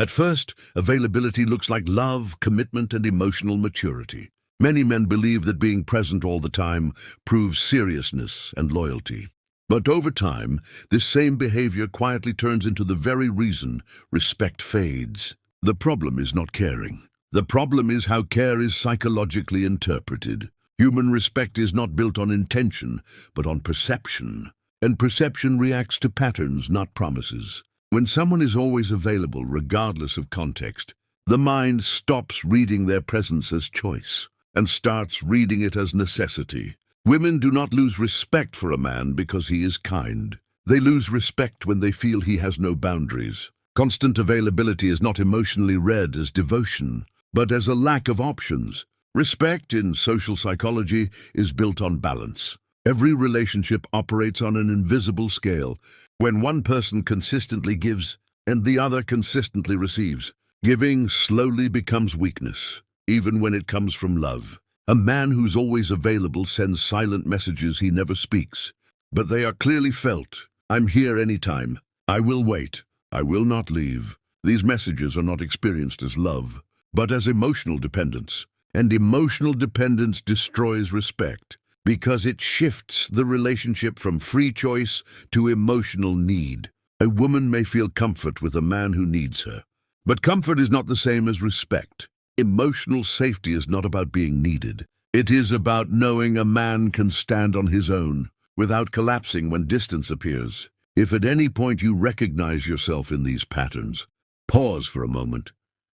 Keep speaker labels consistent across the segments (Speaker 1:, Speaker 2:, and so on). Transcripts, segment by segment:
Speaker 1: At first, availability looks like love, commitment, and emotional maturity. Many men believe that being present all the time proves seriousness and loyalty. But over time, this same behavior quietly turns into the very reason respect fades. The problem is not caring. The problem is how care is psychologically interpreted. Human respect is not built on intention, but on perception. And perception reacts to patterns, not promises. When someone is always available, regardless of context, the mind stops reading their presence as choice and starts reading it as necessity. Women do not lose respect for a man because he is kind. They lose respect when they feel he has no boundaries. Constant availability is not emotionally read as devotion, but as a lack of options. Respect in social psychology is built on balance. Every relationship operates on an invisible scale. When one person consistently gives and the other consistently receives, giving slowly becomes weakness, even when it comes from love. A man who's always available sends silent messages he never speaks, but they are clearly felt. I'm here anytime. I will wait. I will not leave. These messages are not experienced as love, but as emotional dependence. And emotional dependence destroys respect, because it shifts the relationship from free choice to emotional need. A woman may feel comfort with a man who needs her, but comfort is not the same as respect. Emotional safety is not about being needed. It is about knowing a man can stand on his own without collapsing when distance appears. If at any point you recognize yourself in these patterns, pause for a moment.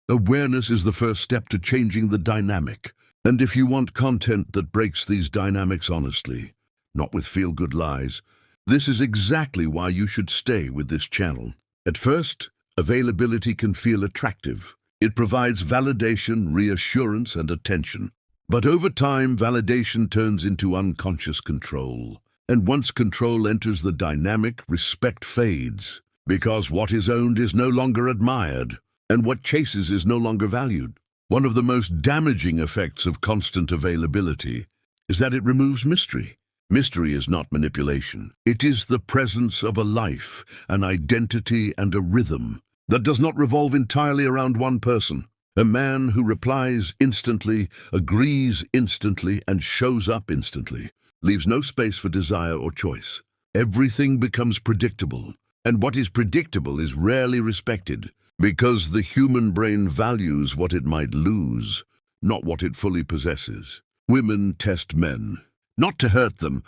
Speaker 1: Awareness is the first step to changing the dynamic. And if you want content that breaks these dynamics honestly, not with feel-good lies, this is exactly why you should stay with this channel. At first, availability can feel attractive. It provides validation, reassurance, and attention. But over time, validation turns into unconscious control. And once control enters the dynamic, respect fades. Because what is owned is no longer admired, and what chases is no longer valued. One of the most damaging effects of constant availability is that it removes mystery. Mystery is not manipulation. It is the presence of a life, an identity, and a rhythm that does not revolve entirely around one person. A man who replies instantly, agrees instantly, and shows up instantly leaves no space for desire or choice. Everything becomes predictable, and what is predictable is rarely respected, because the human brain values what it might lose, not what it fully possesses. Women test men, not to hurt them,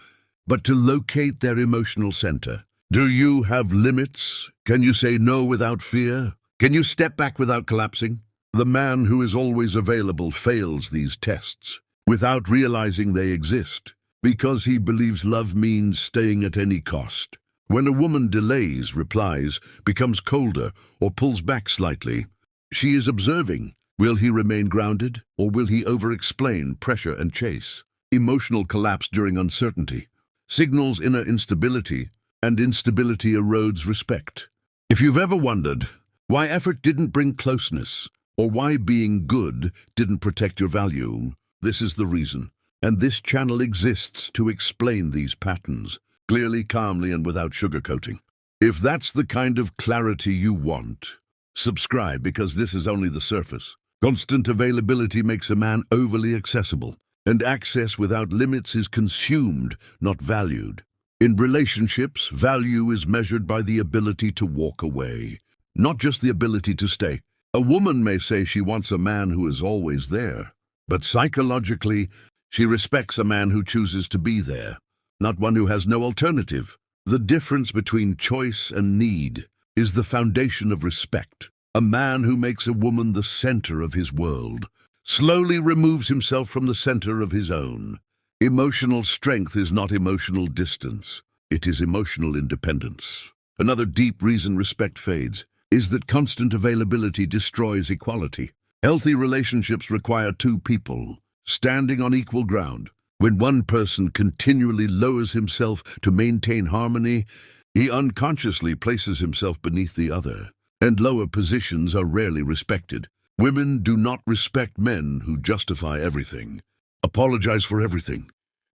Speaker 1: but to locate their emotional center. Do you have limits? Can you say no without fear? Can you step back without collapsing? The man who is always available fails these tests without realizing they exist, because he believes love means staying at any cost. When a woman delays, replies, becomes colder, or pulls back slightly, she is observing. Will he remain grounded, or will he over-explain, pressure, and chase? Emotional collapse during uncertainty signals inner instability, and instability erodes respect. If you've ever wondered why effort didn't bring closeness, or why being good didn't protect your value, this is the reason. And this channel exists to explain these patterns, clearly, calmly, and without sugarcoating. If that's the kind of clarity you want, subscribe, because this is only the surface. Constant availability makes a man overly accessible, and access without limits is consumed, not valued. In relationships, value is measured by the ability to walk away, not just the ability to stay. A woman may say she wants a man who is always there, but psychologically, she respects a man who chooses to be there, not one who has no alternative. The difference between choice and need is the foundation of respect. A man who makes a woman the center of his world slowly removes himself from the center of his own. Emotional strength is not emotional distance. It is emotional independence. Another deep reason respect fades is that constant availability destroys equality. Healthy relationships require two people standing on equal ground. When one person continually lowers himself to maintain harmony, he unconsciously places himself beneath the other, and lower positions are rarely respected. Women do not respect men who justify everything, apologize for everything,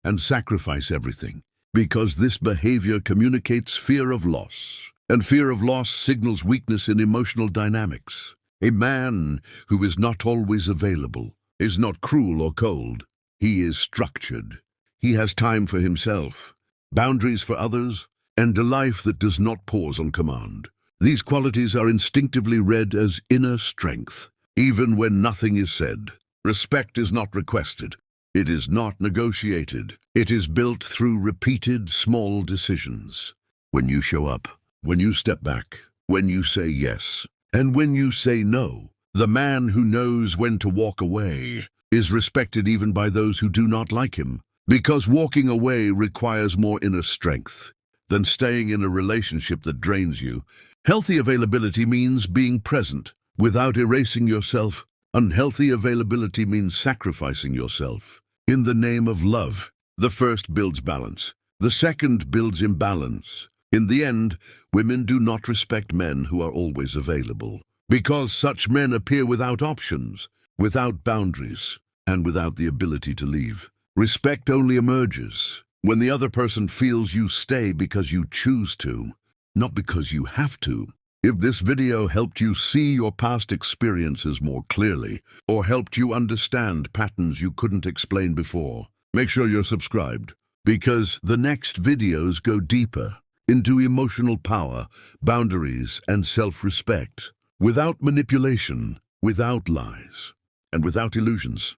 Speaker 1: and sacrifice everything, because this behavior communicates fear of loss, and fear of loss signals weakness in emotional dynamics. A man who is not always available is not cruel or cold. He is structured. He has time for himself, boundaries for others, and a life that does not pause on command. These qualities are instinctively read as inner strength, even when nothing is said. Respect is not requested. It is not negotiated. It is built through repeated small decisions. When you show up, when you step back, when you say yes, and when you say no, the man who knows when to walk away is respected even by those who do not like him, because walking away requires more inner strength than staying in a relationship that drains you. Healthy availability means being present without erasing yourself. Unhealthy availability means sacrificing yourself in the name of love. The first builds balance. The second builds imbalance. In the end, women do not respect men who are always available, because such men appear without options, without boundaries, and without the ability to leave. Respect only emerges when the other person feels you stay because you choose to, not because you have to. If this video helped you see your past experiences more clearly, or helped you understand patterns you couldn't explain before, make sure you're subscribed, because the next videos go deeper into emotional power, boundaries, and self-respect, without manipulation, without lies, and without illusions.